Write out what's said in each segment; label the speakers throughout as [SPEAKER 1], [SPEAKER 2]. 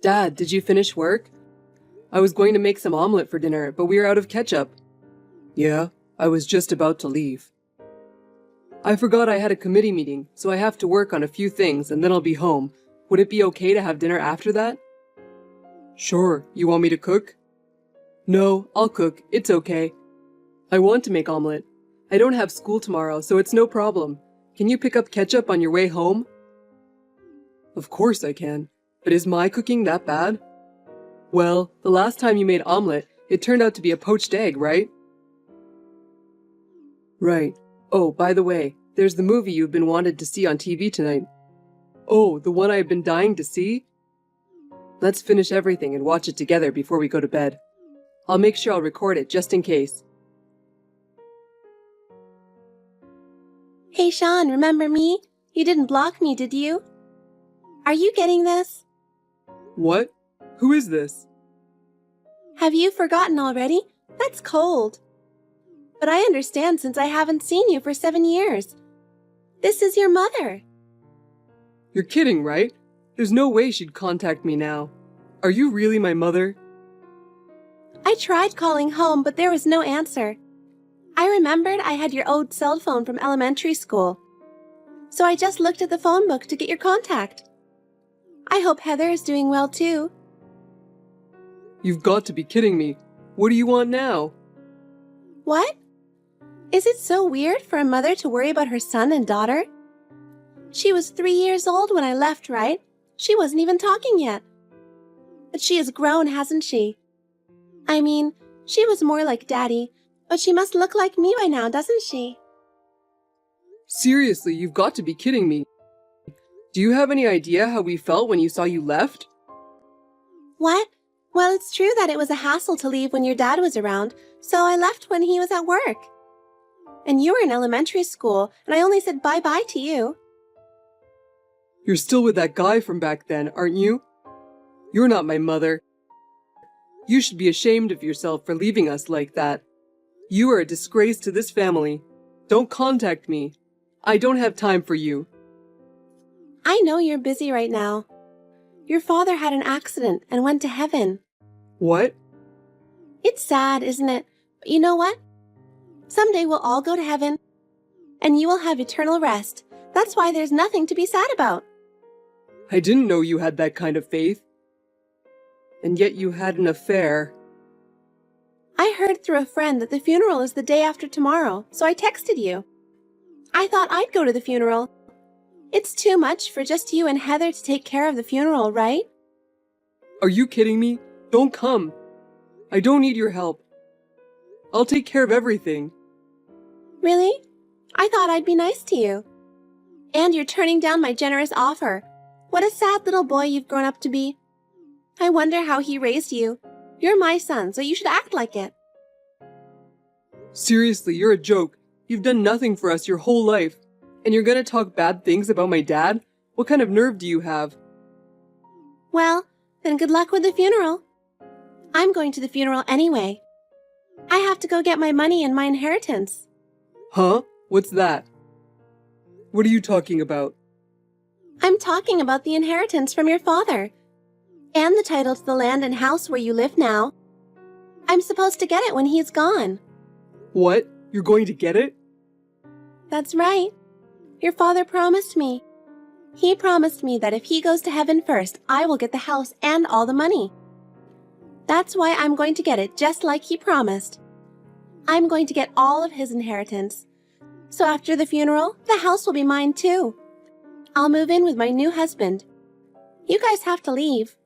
[SPEAKER 1] Dad, did you finish work? I was going to make some omelet for dinner, but we are out of ketchup. Yeah, I was just about to leave. I forgot I had a committee meeting, so I have to work on a few things and then I'll be home. Would it be okay to have dinner after that? Sure, you want me to cook? No, I'll cook, it's okay. I want to make omelet. I don't have school tomorrow, so it's no problem. Can you pick up ketchup on your way home? Of course I can, but is my cooking that bad? Well, the last time you made omelet, it turned out to be a poached egg, right? Right. Oh, by the way, there's the movie you've been wanted to see on TV tonight. Oh, the one I've been dying to see? Let's finish everything and watch it together before we go to bed. I'll make sure I'll record it just in case.
[SPEAKER 2] Hey Sean, remember me? You didn't block me, did you? Are you getting this?
[SPEAKER 1] What? Who is this?
[SPEAKER 2] Have you forgotten already? That's cold. But I understand since I haven't seen you for 7 years. This is your mother.
[SPEAKER 1] You're kidding, right? There's no way she'd contact me now. Are you really my mother?
[SPEAKER 2] I tried calling home, but there was no answer. I remembered I had your old cell phone from elementary school. So I just looked at the phone book to get your contact. I hope Heather is doing well too.
[SPEAKER 1] You've got to be kidding me. What do you want now?
[SPEAKER 2] What? Is it so weird for a mother to worry about her son and daughter? She was 3 years old when I left, right? She wasn't even talking yet. But she has grown, hasn't she? I mean, she was more like Daddy, but she must look like me by now, doesn't she?
[SPEAKER 1] Seriously, you've got to be kidding me. Do you have any idea how we felt when you saw you left?
[SPEAKER 2] What? Well, it's true that it was a hassle to leave when your dad was around, so I left when he was at work. And you were in elementary school, and I only said bye-bye to you.
[SPEAKER 1] You're still with that guy from back then, aren't you? You're not my mother. You should be ashamed of yourself for leaving us like that. You are a disgrace to this family. Don't contact me. I don't have time for you.
[SPEAKER 2] I know you're busy right now. Your father had an accident and went to heaven.
[SPEAKER 1] What?
[SPEAKER 2] It's sad, isn't it? But you know what? Someday we'll all go to heaven, and you will have eternal rest. That's why there's nothing to be sad about.
[SPEAKER 1] I didn't know you had that kind of faith. And yet you had an affair.
[SPEAKER 2] I heard through a friend that the funeral is the day after tomorrow, so I texted you. I thought I'd go to the funeral. It's too much for just you and Heather to take care of the funeral, right?
[SPEAKER 1] Are you kidding me? Don't come. I don't need your help. I'll take care of everything.
[SPEAKER 2] Really? I thought I'd be nice to you. And you're turning down my generous offer. What a sad little boy you've grown up to be. I wonder how he raised you. You're my son, so you should act like it.
[SPEAKER 1] Seriously, you're a joke. You've done nothing for us your whole life. And you're gonna talk bad things about my dad? What kind of nerve do you have?
[SPEAKER 2] Well, then good luck with the funeral. I'm going to the funeral anyway. I have to go get my money and my inheritance.
[SPEAKER 1] Huh? What's that? What are you talking about?
[SPEAKER 2] I'm talking about the inheritance from your father. And the title to the land and house where you live now. I'm supposed to get it when he's gone.
[SPEAKER 1] What? You're going to get it?
[SPEAKER 2] That's right. Your father promised me. He promised me that if he goes to heaven first, I will get the house and all the money. That's why I'm going to get it just like he promised. I'm going to get all of his inheritance. So after the funeral, the house will be mine too. I'll move in with my new husband. You guys have to leave.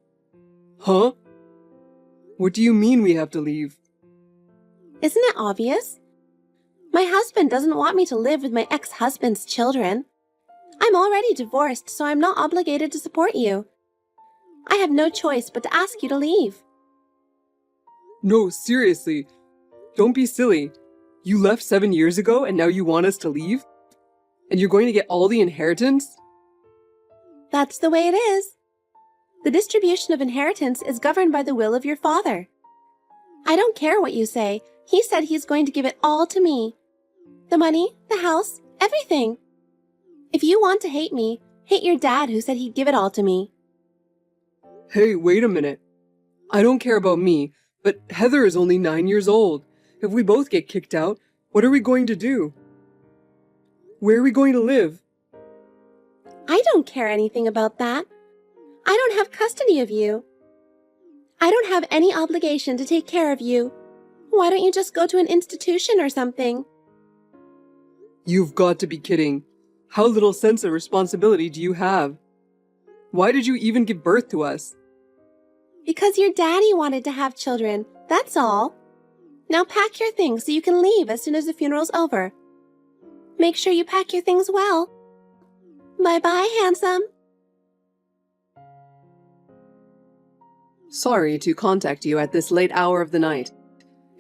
[SPEAKER 1] Huh? What do you mean we have to leave?
[SPEAKER 2] Isn't it obvious? My husband doesn't want me to live with my ex-husband's children. I'm already divorced, so I'm not obligated to support you. I have no choice but to ask you to leave.
[SPEAKER 1] No, seriously. Don't be silly. You left 7 years ago and now you want us to leave? And you're going to get all the inheritance?
[SPEAKER 2] That's the way it is. The distribution of inheritance is governed by the will of your father. I don't care what you say. He said he's going to give it all to me. The money, the house, everything. If you want to hate me, hate your dad who said he'd give it all to me.
[SPEAKER 1] Hey, wait a minute. I don't care about me, but Heather is only 9 years old. If we both get kicked out, what are we going to do? Where are we going to live?
[SPEAKER 2] I don't care anything about that. I don't have custody of you. I don't have any obligation to take care of you. Why don't you just go to an institution or something?
[SPEAKER 1] You've got to be kidding. How little sense of responsibility do you have? Why did you even give birth to us?
[SPEAKER 2] Because your daddy wanted to have children, that's all. Now pack your things so you can leave as soon as the funeral's over. Make sure you pack your things well. Bye-bye, handsome.
[SPEAKER 1] Sorry to contact you at this late hour of the night.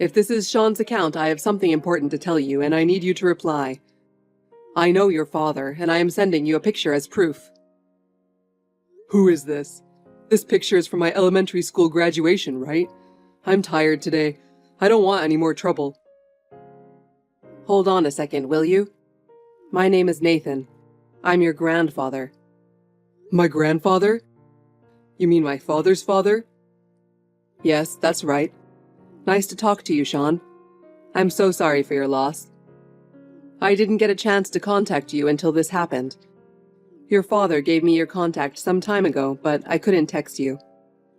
[SPEAKER 1] If this is Sean's account, I have something important to tell you, and I need you to reply. I know your father, and I am sending you a picture as proof. Who is this? This picture is from my elementary school graduation, right? I'm tired today. I don't want any more trouble. Hold on a second, will you? My name is Nathan. I'm your grandfather. My grandfather? You mean my father's father? Yes, that's right. Nice to talk to you, Sean. I'm so sorry for your loss. I didn't get a chance to contact you until this happened. Your father gave me your contact some time ago, but I couldn't text you.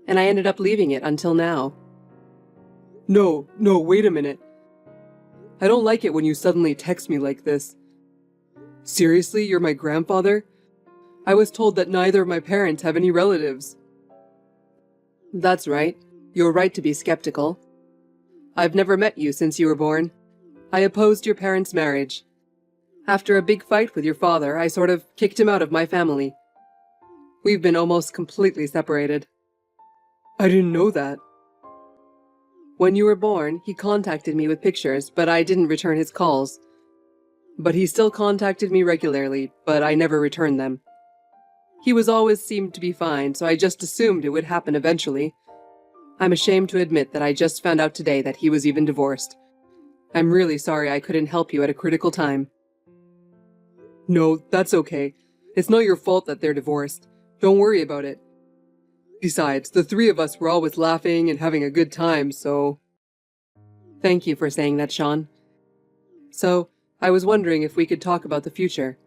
[SPEAKER 1] And I ended up leaving it until now. No, wait a minute. I don't like it when you suddenly text me like this. Seriously, you're my grandfather? I was told that neither of my parents have any relatives. That's right. You're right to be skeptical. I've never met you since you were born. I opposed your parents' marriage. After a big fight with your father, I sort of kicked him out of my family. We've been almost completely separated. I didn't know that. When you were born, he contacted me with pictures, but I didn't return his calls. But he still contacted me regularly, but I never returned them. He was always seemed to be fine, so I just assumed it would happen eventually. I'm ashamed to admit that I just found out today that he was even divorced. I'm really sorry I couldn't help you at a critical time. No, that's okay. It's not your fault that they're divorced. Don't worry about it. Besides, the three of us were always laughing and having a good time, so... Thank you for saying that, Sean. So, I was wondering if we could talk about the future.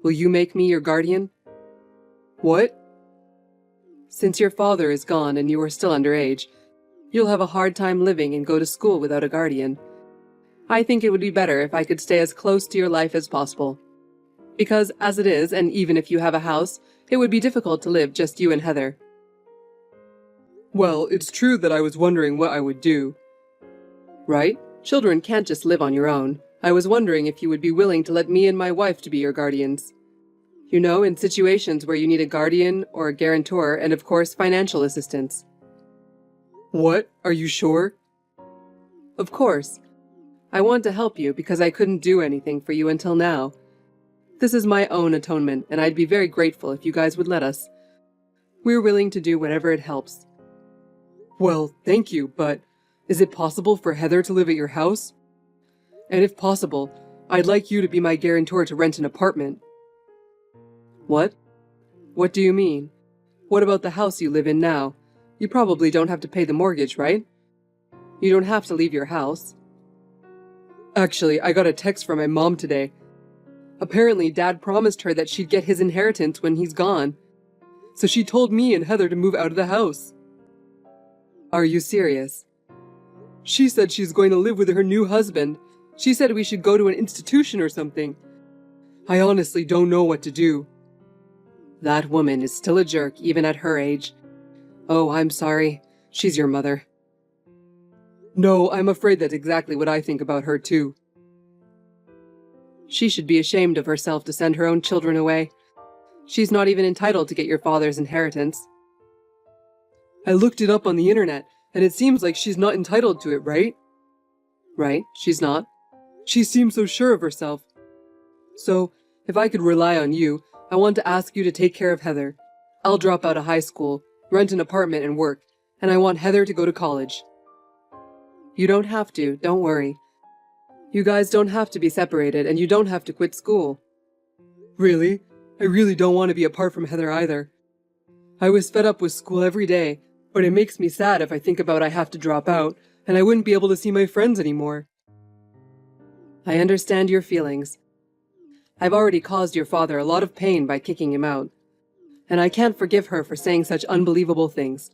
[SPEAKER 1] Will you make me your guardian? What? Since your father is gone and you are still underage, you'll have a hard time living and go to school without a guardian. I think it would be better if I could stay as close to your life as possible. Because as it is, and even if you have a house, it would be difficult to live just you and Heather. Well, it's true that I was wondering what I would do. Right? Children can't just live on your own. I was wondering if you would be willing to let me and my wife to be your guardians. You know, in situations where you need a guardian or a guarantor and, of course, financial assistance. What? Are you sure? Of course. I want to help you because I couldn't do anything for you until now. This is my own atonement, and I'd be very grateful if you guys would let us. We're willing to do whatever it helps. Well, thank you, but is it possible for Heather to live at your house? And if possible, I'd like you to be my guarantor to rent an apartment. What? What do you mean? What about the house you live in now? You probably don't have to pay the mortgage, right? You don't have to leave your house. Actually, I got a text from my mom today. Apparently, Dad promised her that she'd get his inheritance when he's gone. So she told me and Heather to move out of the house. Are you serious? She said she's going to live with her new husband. She said we should go to an institution or something. I honestly don't know what to do. That woman is still a jerk, even at her age. Oh, I'm sorry. She's your mother. No, I'm afraid that's exactly what I think about her, too. She should be ashamed of herself to send her own children away. She's not even entitled to get your father's inheritance. I looked it up on the internet, and it seems like she's not entitled to it, right? Right, she's not. She seems so sure of herself. So, if I could rely on you, I want to ask you to take care of Heather. I'll drop out of high school, rent an apartment and work, and I want Heather to go to college. You don't have to, don't worry. You guys don't have to be separated, and you don't have to quit school. Really? I really don't want to be apart from Heather either. I was fed up with school every day, but it makes me sad if I think about I have to drop out, and I wouldn't be able to see my friends anymore. I understand your feelings. I've already caused your father a lot of pain by kicking him out, and I can't forgive her for saying such unbelievable things.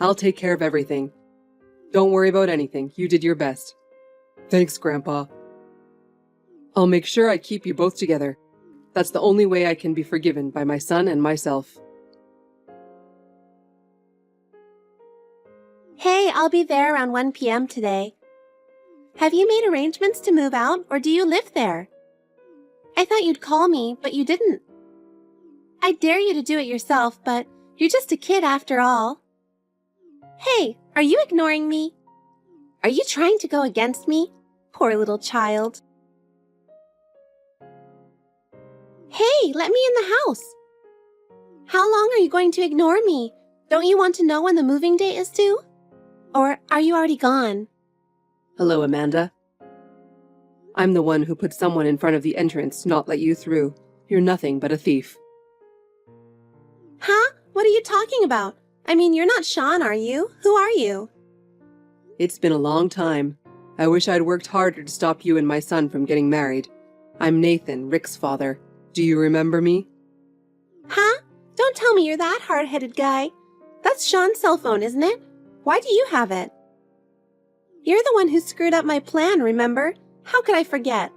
[SPEAKER 1] I'll take care of everything. Don't worry about anything. You did your best. Thanks, Grandpa. I'll make sure I keep you both together. That's the only way I can be forgiven by my son and myself.
[SPEAKER 2] Hey, I'll be there around 1 p.m. today. Have you made arrangements to move out, or do you live there? I thought you'd call me, but you didn't. I dare you to do it yourself, but you're just a kid after all. Hey, are you ignoring me? Are you trying to go against me? Poor little child. Hey, let me in the house. How long are you going to ignore me? Don't you want to know when the moving date is due? Or are you already gone?
[SPEAKER 1] Hello, Amanda. I'm the one who put someone in front of the entrance to not let you through. You're nothing but a thief.
[SPEAKER 2] Huh? What are you talking about? I mean, you're not Sean, are you? Who are you?
[SPEAKER 1] It's been a long time. I wish I'd worked harder to stop you and my son from getting married. I'm Nathan, Rick's father. Do you remember me?
[SPEAKER 2] Huh? Don't tell me you're that hard-headed guy. That's Sean's cell phone, isn't it? Why do you have it? You're the one who screwed up my plan, remember? How could I forget?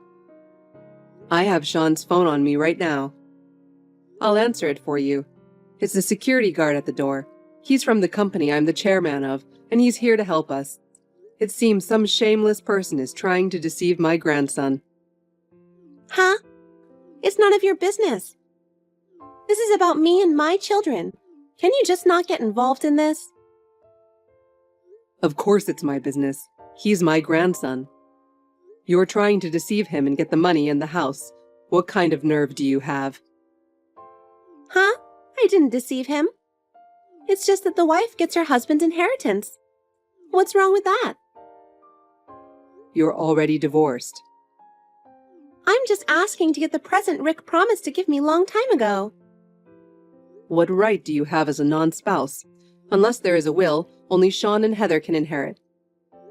[SPEAKER 1] I have Sean's phone on me right now. I'll answer it for you. It's the security guard at the door. He's from the company I'm the chairman of, and he's here to help us. It seems some shameless person is trying to deceive my grandson.
[SPEAKER 2] Huh? It's none of your business. This is about me and my children. Can you just not get involved in this?
[SPEAKER 1] Of course it's my business. He's my grandson. You're trying to deceive him and get the money and the house. What kind of nerve do you have?
[SPEAKER 2] Huh? I didn't deceive him. It's just that the wife gets her husband's inheritance. What's wrong with that?
[SPEAKER 1] You're already divorced.
[SPEAKER 2] I'm just asking to get the present Rick promised to give me long time ago.
[SPEAKER 1] What right do you have as a non-spouse? Unless there is a will, only Sean and Heather can inherit.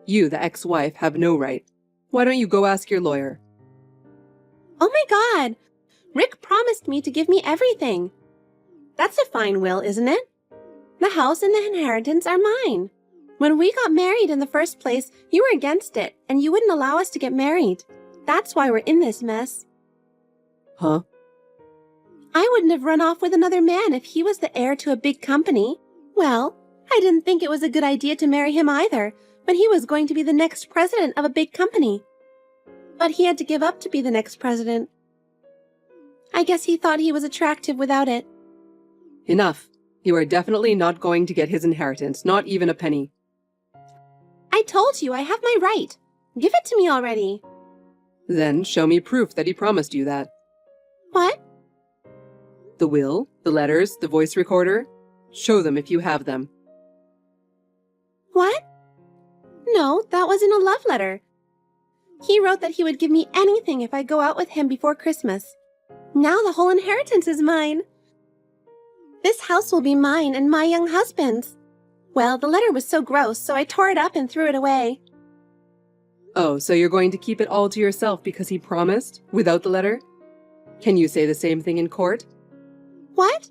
[SPEAKER 1] You, the ex-wife, have no right. Why don't you go ask your lawyer?
[SPEAKER 2] Oh my God! Rick promised me to give me everything. That's a fine will, isn't it? The house and the inheritance are mine. When we got married in the first place, you were against it, and you wouldn't allow us to get married. That's why we're in this mess.
[SPEAKER 1] Huh?
[SPEAKER 2] I wouldn't have run off with another man if he was the heir to a big company. Well, I didn't think it was a good idea to marry him either, when he was going to be the next president of a big company. But he had to give up to be the next president. I guess he thought he was attractive without it.
[SPEAKER 1] Enough. You are definitely not going to get his inheritance, not even a penny.
[SPEAKER 2] I told you I have my right. Give it to me already.
[SPEAKER 1] Then show me proof that he promised you that.
[SPEAKER 2] What?
[SPEAKER 1] The will, the letters, the voice recorder. Show them if you have them.
[SPEAKER 2] What? No, that wasn't a love letter. He wrote that he would give me anything if I go out with him before Christmas. Now the whole inheritance is mine. This house will be mine and my young husband's. Well, the letter was so gross, so I tore it up and threw it away.
[SPEAKER 1] Oh, so you're going to keep it all to yourself because he promised, without the letter? Can you say the same thing in court?
[SPEAKER 2] What?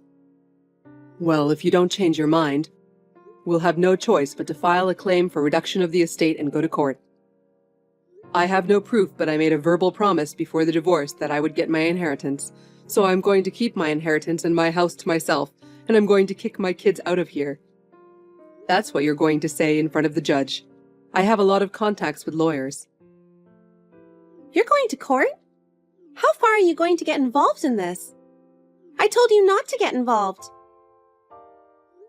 [SPEAKER 1] Well, if you don't change your mind, we'll have no choice but to file a claim for reduction of the estate and go to court. I have no proof, but I made a verbal promise before the divorce that I would get my inheritance, so I'm going to keep my inheritance and my house to myself, and I'm going to kick my kids out of here. That's what you're going to say in front of the judge. I have a lot of contacts with lawyers.
[SPEAKER 2] You're going to court? How far are you going to get involved in this? I told you not to get involved.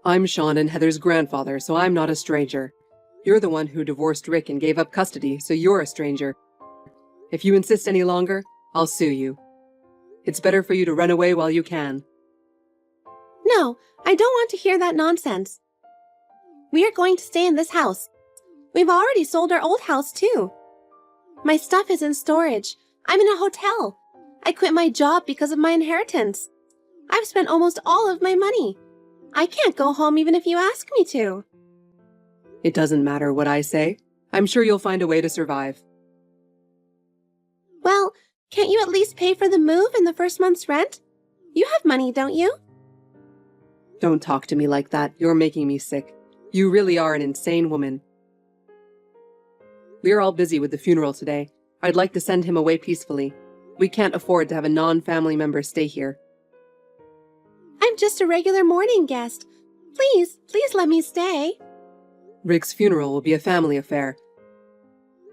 [SPEAKER 1] I'm Sean and Heather's grandfather, so I'm not a stranger. You're the one who divorced Rick and gave up custody, so you're a stranger. If you insist any longer, I'll sue you. It's better for you to run away while you can.
[SPEAKER 2] No, I don't want to hear that nonsense. We are going to stay in this house. We've already sold our old house, too. My stuff is in storage. I'm in a hotel. I quit my job because of my inheritance. I've spent almost all of my money. I can't go home even if you ask me to.
[SPEAKER 1] It doesn't matter what I say. I'm sure you'll find a way to survive.
[SPEAKER 2] Well, can't you at least pay for the move and the first month's rent? You have money, don't you?
[SPEAKER 1] Don't talk to me like that. You're making me sick. You really are an insane woman. We're all busy with the funeral today. I'd like to send him away peacefully. We can't afford to have a non-family member stay here.
[SPEAKER 2] I'm just a regular morning guest. Please let me stay.
[SPEAKER 1] Rick's funeral will be a family affair.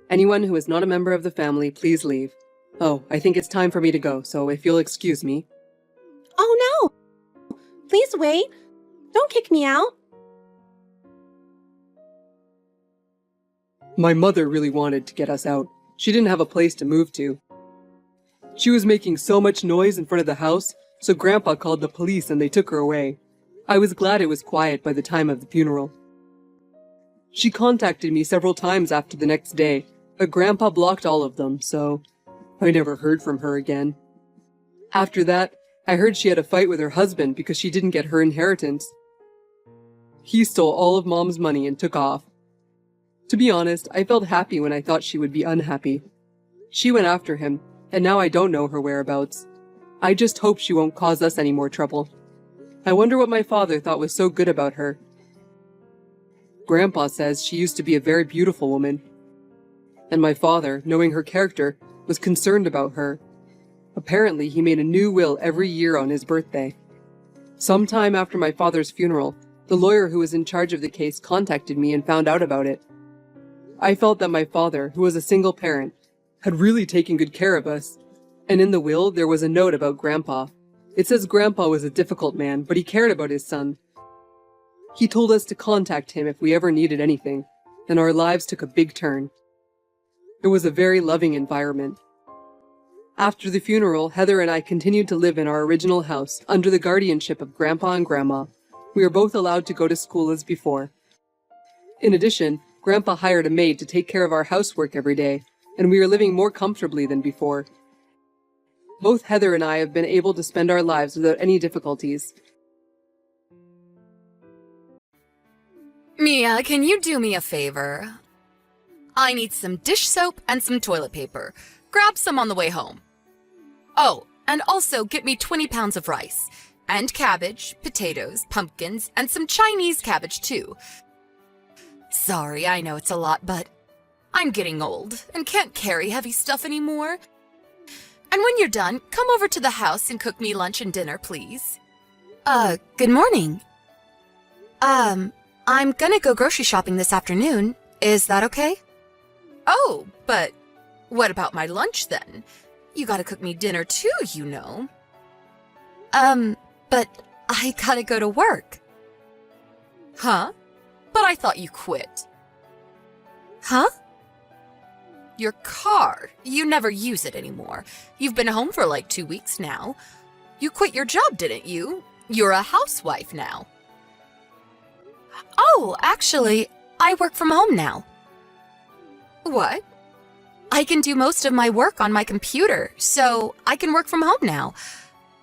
[SPEAKER 1] Anyone who is not a member of the family, please leave. Oh, I think it's time for me to go, so if you'll excuse me.
[SPEAKER 2] Oh no! Please wait. Don't kick me out.
[SPEAKER 1] My mother really wanted to get us out. She didn't have a place to move to. She was making so much noise in front of the house, so Grandpa called the police and they took her away. I was glad it was quiet by the time of the funeral. She contacted me several times after the next day, but Grandpa blocked all of them, so I never heard from her again. After that, I heard she had a fight with her husband because she didn't get her inheritance. He stole all of Mom's money and took off. To be honest, I felt happy when I thought she would be unhappy. She went after him, and now I don't know her whereabouts. I just hope she won't cause us any more trouble. I wonder what my father thought was so good about her. Grandpa says she used to be a very beautiful woman. And my father, knowing her character, was concerned about her. Apparently, he made a new will every year on his birthday. Sometime after my father's funeral, the lawyer who was in charge of the case contacted me and found out about it. I felt that my father, who was a single parent, had really taken good care of us. And in the will, there was a note about Grandpa. It says Grandpa was a difficult man, but he cared about his son. He told us to contact him if we ever needed anything, and our lives took a big turn. It was a very loving environment. After the funeral, Heather and I continued to live in our original house under the guardianship of Grandpa and Grandma. We were both allowed to go to school as before. In addition, Grandpa hired a maid to take care of our housework every day, and we are living more comfortably than before. Both Heather and I have been able to spend our lives without any difficulties.
[SPEAKER 3] Mia, can you do me a favor? I need some dish soap and some toilet paper. Grab some on the way home. Oh, and also get me 20 pounds of rice, and cabbage, potatoes, pumpkins, and some Chinese cabbage too. Sorry, I know it's a lot, but I'm getting old and can't carry heavy stuff anymore. And when you're done, come over to the house and cook me lunch and dinner, please. Good morning. I'm gonna go grocery shopping this afternoon. Is that okay? Oh, but what about my lunch then? You gotta cook me dinner too, you know. But I gotta go to work. Huh? But I thought you quit. Huh? Your car. You never use it anymore. You've been home for like 2 weeks now. You quit your job, didn't you? You're a housewife now. Oh, actually, I work from home now. What? I can do most of my work on my computer, so I can work from home now.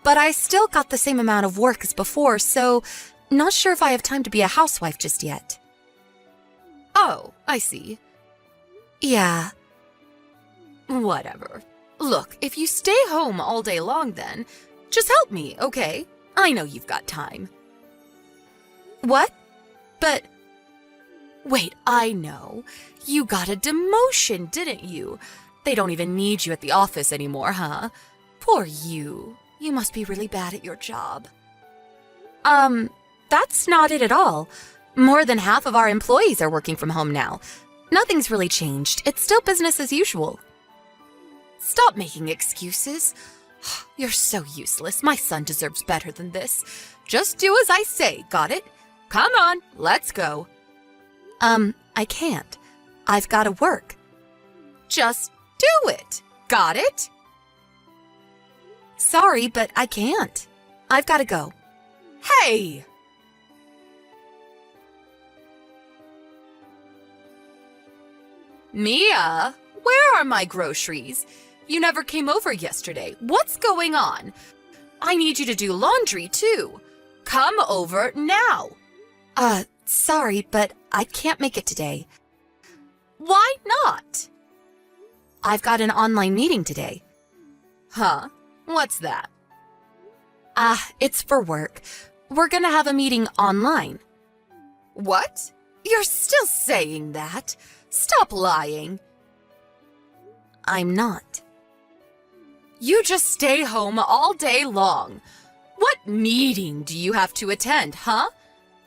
[SPEAKER 3] But I still got the same amount of work as before, so not sure if I have time to be a housewife just yet. Oh, I see. Yeah. Whatever. Look, if you stay home all day long then, just help me, okay? I know you've got time. What? But... Wait, I know. You got a demotion, didn't you? They don't even need you at the office anymore, huh? Poor you. You must be really bad at your job. That's not it at all. More than half of our employees are working from home now. Nothing's really changed. It's still business as usual. Stop making excuses. You're so useless. My son deserves better than this. Just do as I say, got it? Come on, let's go. I can't. I've got to work. Just do it. Got it? Sorry, but I can't. I've got to go. Hey! Mia, where are my groceries? You never came over yesterday. What's going on? I need you to do laundry, too. come over now. Sorry, but I can't make it today. Why not? I've got an online meeting today. Huh? What's that? It's for work. We're gonna have a meeting online. What? You're still saying that? Stop lying. I'm not. You just stay home all day long. What meeting do you have to attend, huh?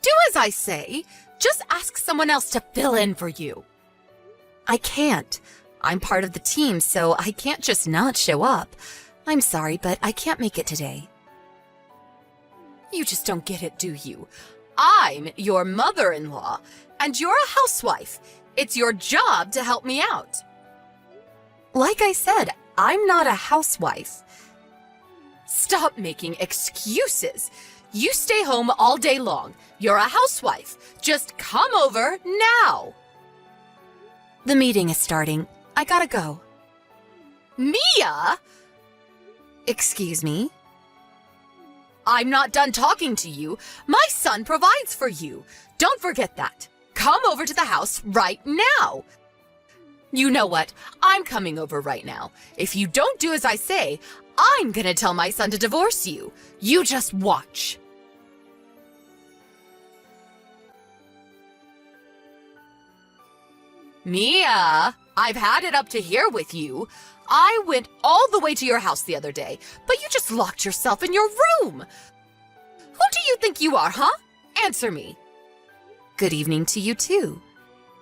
[SPEAKER 3] Do as I say. Just ask someone else to fill in for you. I can't. I'm part of the team, so I can't just not show up. I'm sorry, but I can't make it today. You just don't get it, do you? I'm your mother-in-law, and you're a housewife. It's your job to help me out. Like I said, I'm not a housewife. Stop making excuses. You stay home all day long. You're a housewife. Just come over now. The meeting is starting. I gotta go. Mia! Excuse me? I'm not done talking to you. My son provides for you. Don't forget that. Come over to the house right now. You know what? I'm coming over right now. If you don't do as I say, I'm gonna tell my son to divorce you. You just watch. Mia, I've had it up to here with you. I went all the way to your house the other day, but you just locked yourself in your room. Who do you think you are, huh? Answer me. Good evening to you, too.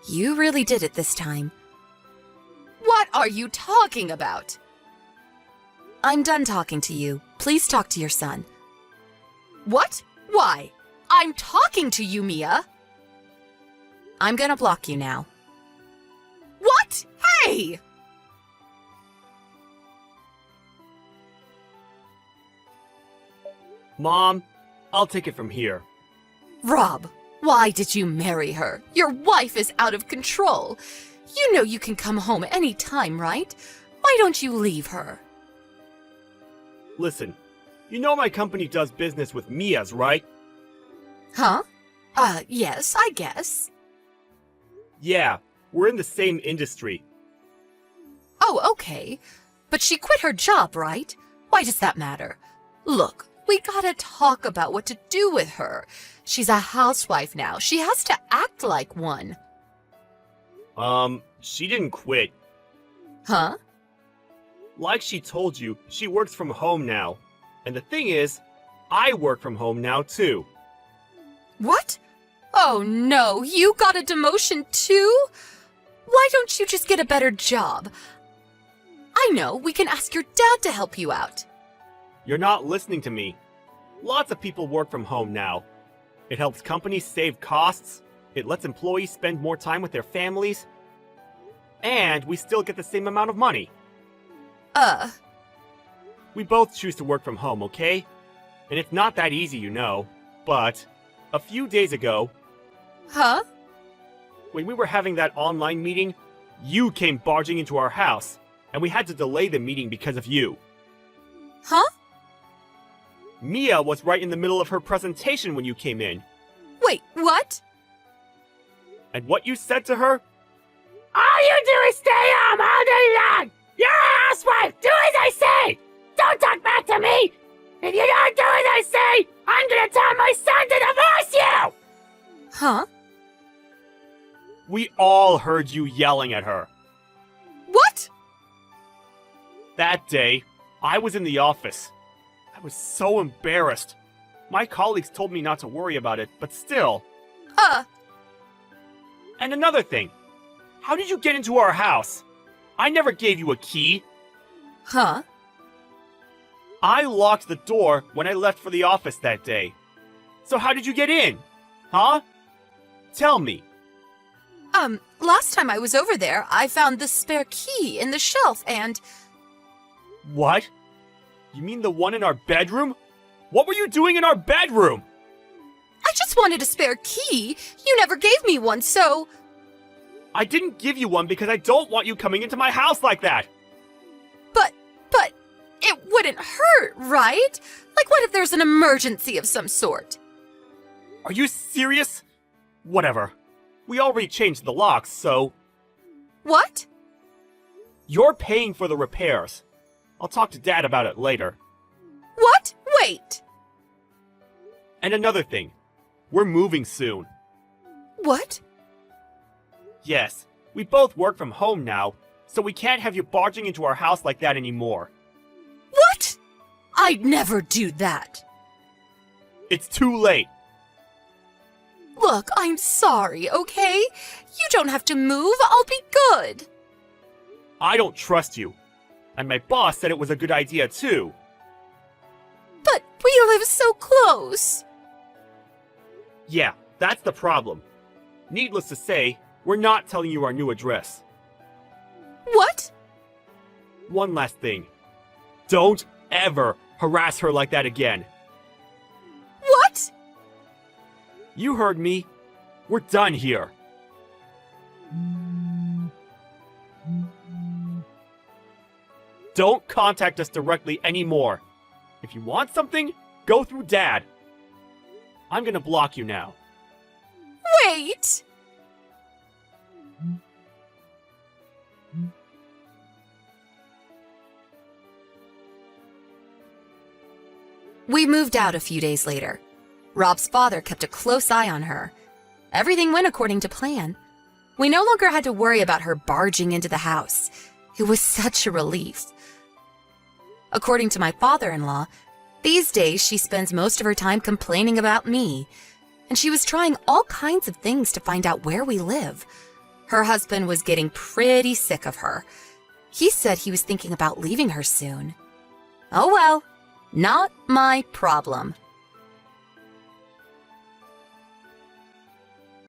[SPEAKER 3] You really did it this time. What are you talking about? I'm done talking to you. Please talk to your son. What? Why? I'm talking to you, Mia. I'm gonna block you now. What? Hey!
[SPEAKER 4] Mom, I'll take it from here.
[SPEAKER 3] Rob, why did you marry her? Your wife is out of control. You know you can come home any time, right? Why don't you leave her?
[SPEAKER 4] Listen, you know my company does business with Mia's, right?
[SPEAKER 3] Huh? Yes, I guess.
[SPEAKER 4] Yeah, we're in the same industry.
[SPEAKER 3] Oh, okay. But she quit her job, right? Why does that matter? Look, we gotta talk about what to do with her. She's a housewife now. She has to act like one.
[SPEAKER 4] She didn't quit.
[SPEAKER 3] Huh?
[SPEAKER 4] Like she told you, she works from home now. And the thing is, I work from home now too.
[SPEAKER 3] What? Oh no, you got a demotion too? Why don't you just get a better job? I know, we can ask your dad to help you out.
[SPEAKER 4] You're not listening to me. Lots of people work from home now. It helps companies save costs, it lets employees spend more time with their families, and we still get the same amount of money. We both choose to work from home, okay? And it's not that easy, you know. But a few days ago,
[SPEAKER 3] Huh?
[SPEAKER 4] when we were having that online meeting, you came barging into our house, and we had to delay the meeting because of you.
[SPEAKER 3] Huh?
[SPEAKER 4] Mia was right in the middle of her presentation when you came in.
[SPEAKER 3] Wait, what?
[SPEAKER 4] And what you said to her? All you do is stay home all day long! You're a housewife! Do as I say! Don't talk back to me! If you don't do as I say, I'm gonna tell my son to divorce you!
[SPEAKER 3] Huh?
[SPEAKER 4] We all heard you yelling at her.
[SPEAKER 3] What?
[SPEAKER 4] That day, I was in the office. I was so embarrassed. My colleagues told me not to worry about it, but still. And another thing. How did you get into our house? I never gave you a key.
[SPEAKER 3] Huh?
[SPEAKER 4] I locked the door when I left for the office that day. So how did you get in? Huh? Tell me.
[SPEAKER 3] Last time I was over there, I found the spare key in the shelf and...
[SPEAKER 4] What? You mean the one in our bedroom? What were you doing in our bedroom?
[SPEAKER 3] I just wanted a spare key. You never gave me one, so...
[SPEAKER 4] I didn't give you one because I don't want you coming into my house like that.
[SPEAKER 3] But, it wouldn't hurt, right? Like what if there's an emergency of some sort?
[SPEAKER 4] Are you serious? Whatever. We already changed the locks, so
[SPEAKER 3] What?
[SPEAKER 4] you're paying for the repairs. I'll talk to Dad about it later.
[SPEAKER 3] What? Wait.
[SPEAKER 4] And another thing. We're moving soon.
[SPEAKER 3] What?
[SPEAKER 4] Yes, we both work from home now, so we can't have you barging into our house like that anymore.
[SPEAKER 3] What? I'd never do that.
[SPEAKER 4] It's too late.
[SPEAKER 3] Look, I'm sorry, okay? You don't have to move. I'll be good.
[SPEAKER 4] I don't trust you. And my boss said it was a good idea too.
[SPEAKER 3] But we live so close.
[SPEAKER 4] Yeah, that's the problem. Needless to say, we're not telling you our new address.
[SPEAKER 3] What?
[SPEAKER 4] One last thing. Don't ever harass her like that again.
[SPEAKER 3] What?
[SPEAKER 4] You heard me. We're done here. Don't contact us directly anymore. If you want something, go through Dad. I'm gonna block you now.
[SPEAKER 3] Wait! We moved out a few days later. Rob's father kept a close eye on her. Everything went according to plan. We no longer had to worry about her barging into the house. It was such a relief. According to my father-in-law, these days she spends most of her time complaining about me, and she was trying all kinds of things to find out where we live. Her husband was getting pretty sick of her. He said he was thinking about leaving her soon. Oh well, not my problem.